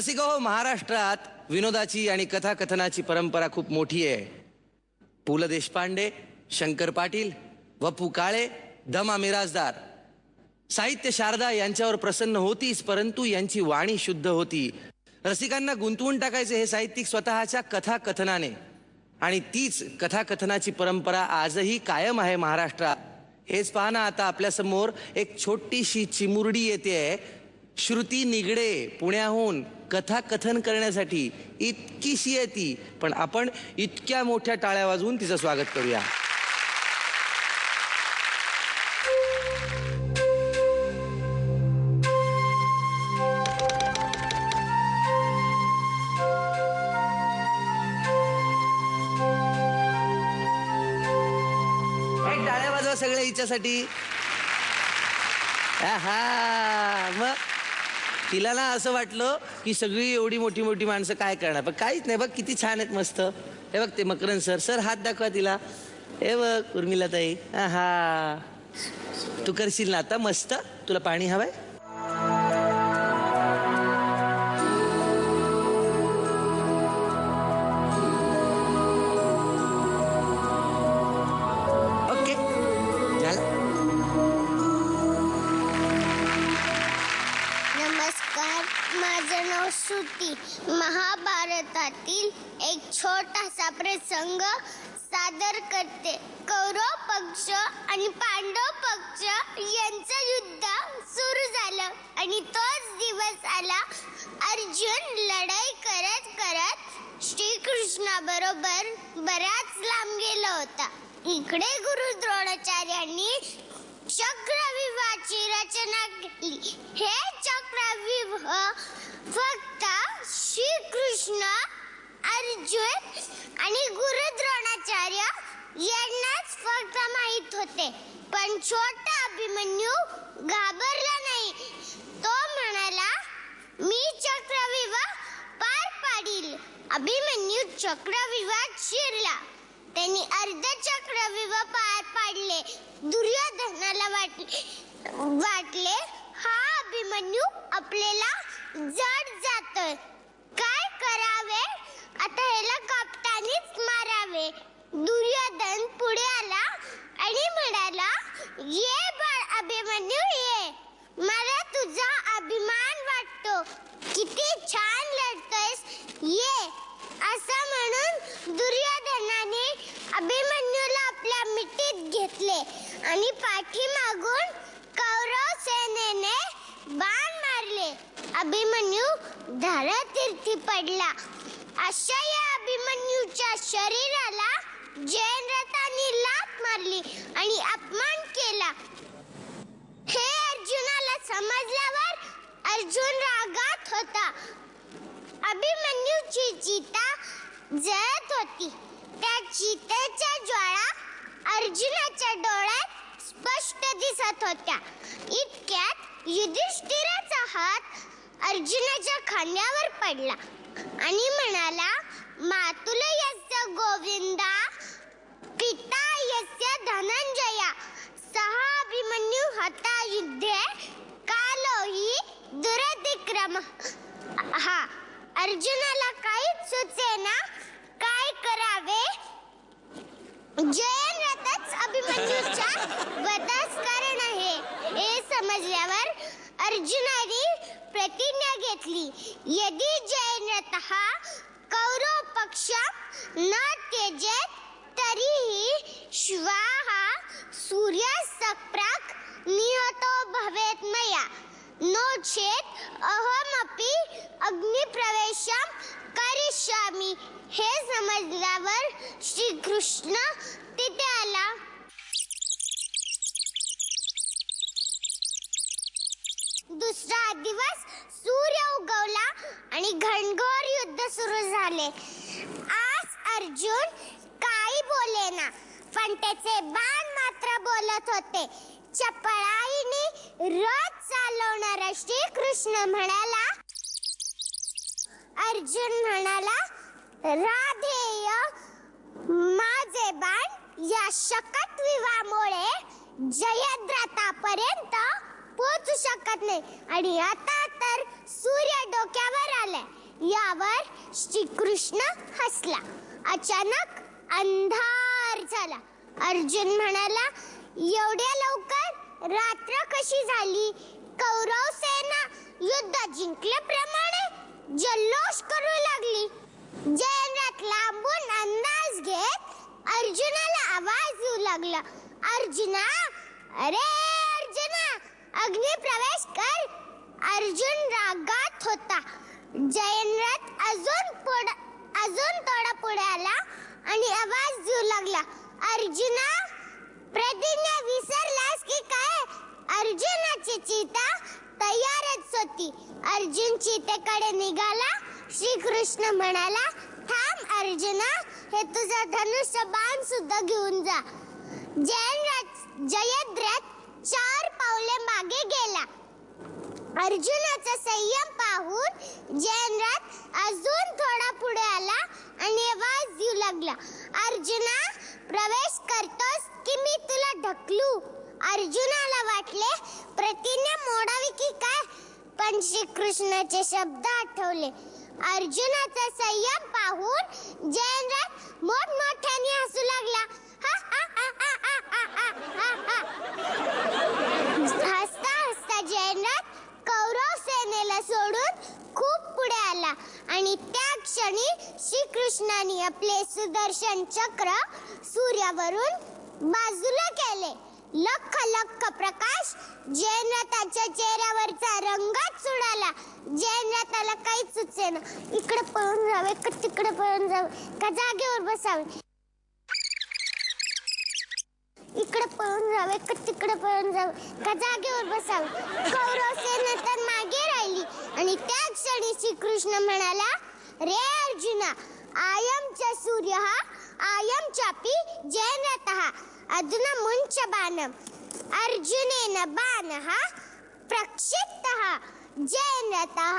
रसिको, महाराष्ट्रात विनोदाची आणि कथाकथनाची परंपरा खूप मोठी आहे. पु ल देशपांडे, शंकर पाटील, वपू काळे, दमा मिराजदार, साहित्य शारदा यांच्यावर प्रसन्न होतीच, परंतु यांची वाणी शुद्ध होती. रसिकांना गुंतवून टाकायचे हे साहित्यिक स्वतःच्या कथाकथनाने, आणि तीच कथाकथनाची परंपरा आजही कायम आहे महाराष्ट्रात. हेच पहा ना, आता आपल्या समोर एक छोटीशी चिमुरडी येते. श्रुती निगडे पुण्याहून कथाकथन करण्यासाठी इतकीशी येती, पण आपण इतक्या मोठ्या टाळ्या वाजवून तिचं स्वागत करूया. टाळ्या वाजवा सगळे हिच्यासाठी. मग तिला ना असं वाटलं की सगळी एवढी मोठी मोठी माणसं काय करणार, पण काहीच नाही. बघ किती छान आहेत, मस्त. हे बघ ते मकरंद सर हात दाखवा तिला. हे बघ उर्मिलाताई, तू करशील ना आता मस्त. तुला पाणी हवंय? ओके झालं. नमस्कार, माझं नाव श्रुती. महाभारतातील एक छोटासा प्रसंग सादर करते. कौरव पक्ष आणि पांडव पक्ष यांचं युद्ध सुरू झालं आणि तोच दिवस आला. अर्जुन लढाई करत करत श्रीकृष्णाबरोबर बराच लांब गेला होता. इकडे गुरु द्रोणाचार्यांनी चक्रव्यूहाची रचना केली. हे चक्रव्यूह फक्त श्रीकृष्ण, अर्जुन आणि गुरु द्रोणाचार्य यांनाच फक्त माहित होते. पण छोटा अभिमन्यू घाबरला नाही. तो म्हणाला, मी चक्रव्यूह पार पाडील. अभिमन्यू चक्रव्यूहात शिरला. त्यांनी अर्ध चक्रव्यूह पार पाडले. दुर्योधनाला वाटले हा अभिमन्यू आपल्याला जड जातोय. काय करावे? आता ह्याला कप्तानीच मारावे. दुर्योधन पुढे आला आणि म्हणाला, ये बाळ अभिमन्यू ये, मला तुझा अभिमान वाटतो. किती छान लढतोयस, ये. असं म्हणून दुर्योधनाने अभिमन्यूला आपल्या मिठीत घेतले आणि पाठीमागून कौरव सेनेने बाण मारले. अभिमन्यू धारातीर्थी पडला. अशा या अभिमन्यूच्या शरीराला जयद्रथाने लाथ मारली आणि अपमान केला. हे अर्जुनाला समजल्यावर अर्जुन रागात होता. अभिमन्यूची चिता जळत होती. त्या चितेच्या ज्वाळा अर्जुनाच्या डोळ्यात स्पष्ट दिसत होत्या. इतक्यात युधिष्ठिराचा हात अर्जुनाच्या खांद्यावर पडला आणि म्हणाला, मातुल यस्य गोविंदा, पिता यस्य धनंजया, सह अभिमन्यू हता युद्धे, कालोही दुरतिक्रम. अर्जुनाला काहीच सुचेना काय करावे. जयद्रथच अभिमन्यूचा वधाच कारण आहे हे समजल्यावर अर्जुनाने प्रतिज्ञा घेतली, यदि जयद्रथः कौरव पक्ष न त्यजेत तरीही श्वः सूर्यास्त प्राक् निहतो भवेत् मया, नो चेत् अहमपि अग्निप्रवेशं करिष्यामि. हे समजल्यावर श्रीकृष्ण तिथे आला. दुसरा दिवस सूर्य उगवला आणि घनघोर युद्ध सुरू झाले. आज अर्जुन काही बोलेना, पण त्याचे बाण मात्र बोलत होते. चपळाईने रथ चालवणारा श्रीकृष्ण म्हणाला, अर्जुन म्हणाला, राधेय, माझे बाण या शकटव्यूहामुळे जयद्रथापर्यंत पोहोचू शकत नाही आणि आता तर सूर्य डोक्यावर आलाय. यावर श्रीकृष्ण हसला. अचानक अंधार झाला. अर्जुन म्हणाला, एवढ्या लवकर रात्र कशी झाली? कौरव सेना युद्ध जिंकल्याप्रमाणे जल्लोष करू लागली. जयद्रथ लांबून अंदाज घेत अर्जुनाला आवाज येऊ लागला, अर्जुना, अरे अर्जुना, अग्नी प्रवेश कर. अर्जुन रागात होता. जयद्रथ अजून थोडा पुढे आला आणि आवाज देऊ लागला, अर्जुना, प्रतिज्ञा विसरलास की काय? अर्जुनाची चिता तयारच होती. अर्जुन चितेकडे निघाला. श्रीकृष्ण म्हणाला, थांब अर्जुना, हे तुझा धनुष्य बाण सुद्धा घेऊन जा. जयद्रथ 4 पावले मागे गेला. अर्जुनाचा संयम पाहून जयद्रथ अजून थोडा पुढे आला आणि आवाज देऊ लागला, अर्जुना, प्रवेश करतोस की मी तुला ढकलू? अर्जुनाला वाटले प्रतिज्ञा मोडावी की काय, पण श्रीकृष्णाचे शब्द आठवले. अर्जुनाचा संयम पाहून जयद्रथ मोठमोठ्याने हसू लागला. हसता हसता जयद्रथ कौरव सेनेला सोडून खूप पुढे आला आणि त्या क्षणी श्रीकृष्णाने आपले सुदर्शन चक्र सूर्यावरून बाजूला केले. लख लख प्रकाश जयद्रथाच्या चेहऱ्यावरचा रंगच उडाला. जयद्रथाला काहीच सुचेना. इकडे पळून जावे का तिकडे पळून जावे का जागेवर बसावे, इकडे पळून जावे का तिकडे पळून जावे का जागेवर बसावे. कौरव सेना तर मागे राहिली आणि त्या क्षणी श्रीकृष्ण म्हणाला, रे अर्जुना, आयमचा सूर्य हा आयम चापी जयद्रथः अधुना मुंच बाणम. अर्जुनेन बाणः प्रक्षिप्तः जयद्रथः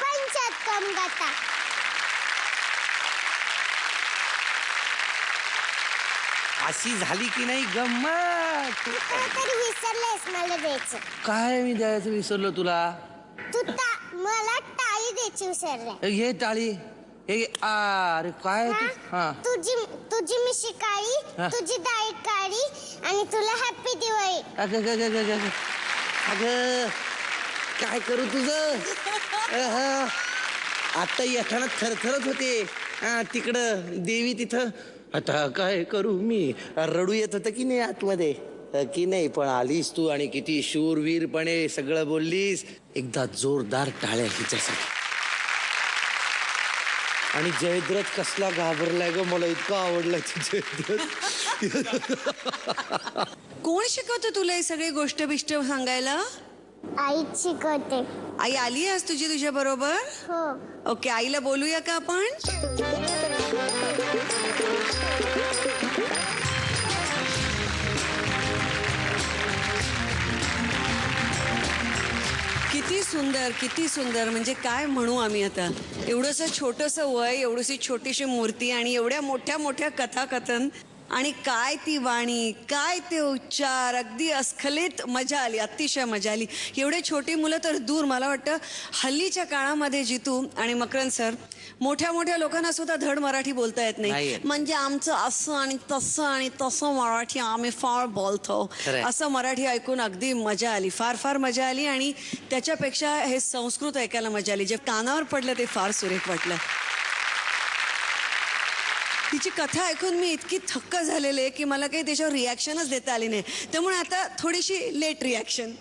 पंचत्वं गतः. अशी झाली की नाही गंमत? तरी विसरलेस मला द्यायचं. काय मी द्यायचं विसरलो तुला? मला टाळी द्यायची विसरले. हे टाळी, हे अरे काय तुझी मिशी काळी, तुझी डाळी काळी आणि तुला हॅपी दिवाळी. अगं काय करू तुझं? आता येताना थरथरत होते. तिकडं देवी तिथं. आता काय करू मी? रडू येत होतं की नाही आतमध्ये की नाही, पण आलीस तू आणि किती शूरवीरपणे सगळं बोललीस. एकदा जोरदार टाळ्या हिच्यासाठी. आणि जयद्रथ कसला घाबरलाय ग, मला इतकं आवडलाय जयद्रथ. कोण शिकवतं तुला हे सगळे गोष्ट बिष्ट सांगायला? आईच शिकवते. आई आली आज तुझ्या बरोबर? हो. ओके, आईला बोलूया का आपण? किती सुंदर म्हणजे काय म्हणू आम्ही आता. एवढंसं छोटंसं वय, एवढीशी छोटीशी मूर्ती आणि एवढ्या मोठ्या मोठ्या कथाकथन आणि काय ती वाणी, काय ते उच्चार, अगदी अस्खलित मजा आली, अतिशय मजा आली. एवढे छोटी मुलं तर दूर. मला वाटतं हल्लीच्या काळामध्ये जितू आणि मकरंद सर मोठ्या मोठ्या लोकांना सुद्धा धड मराठी बोलता येत नाही. म्हणजे आमचं असं आणि तसं मराठी आम्ही फार बोलतो, असं मराठी ऐकून अगदी मजा आली, फार मजा आली. आणि त्याच्यापेक्षा हे संस्कृत ऐकायला मजा आली. जे कानावर पडलं ते फार सुरेख वाटलं. तिची कथा ऐकून मी इतकी थक्क झालेले की मला काही त्याच्यावर रिॲक्शनच देता आली नाही. त्यामुळे आता थोडीशी लेट रिॲक्शन.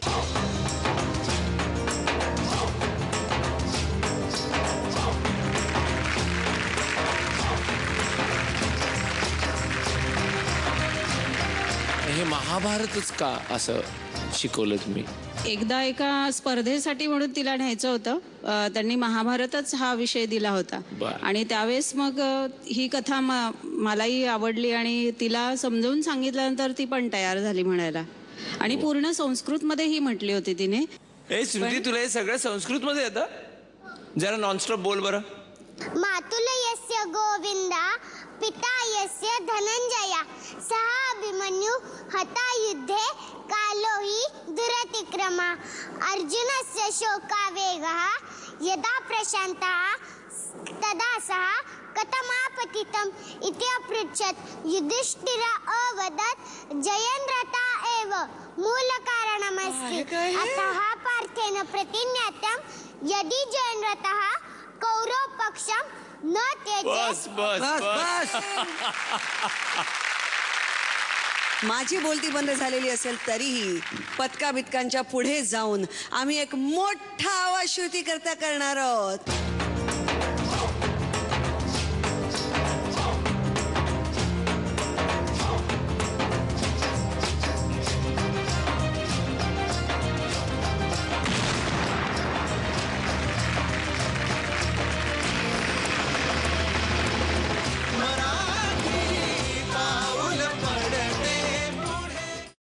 हे महाभारतच का असं शिकवलं तुम्ही? एकदा एका स्पर्धेसाठी म्हणून तिला न्यायचं होतं. त्यांनी महाभारतच हा विषय दिला होता. आणि त्यावेळेस मग ही कथा मलाही आवडली आणि तिला समजावून सांगितल्यानंतर ती पण तयार झाली म्हणायला. आणि पूर्ण संस्कृतमध्ये ही म्हटली होती तिने. ए श्रुती, तुला हे सगळं संस्कृत मध्ये येतं? जरा नॉनस्टॉप बोल बरं. मातुलयस्य गोविंदा पिता यस्य धनंजया सहा अभिमन्यु हता युद्धे कालो हि दुरतिक्रमा अर्जुनस्य शोकावेगः यदा प्रशान्तः तदा सः कथमापतितम् इति अपृच्छत्. युधिष्ठिर अवदत् जयन्द्रता एव मूलकारणमस्ति. काय हे? अतः पार्थेन प्रतिज्ञातं यदि जयन्द्रतः कौरवपक्षं न त्यजेत्. बस बस बस बस बस माझी बोलती बंद झालेली असेल तरीही पतका बितकांच्या पुढे जाऊन आम्ही एक मोठा आवाज श्रुती करता करणार आहोत.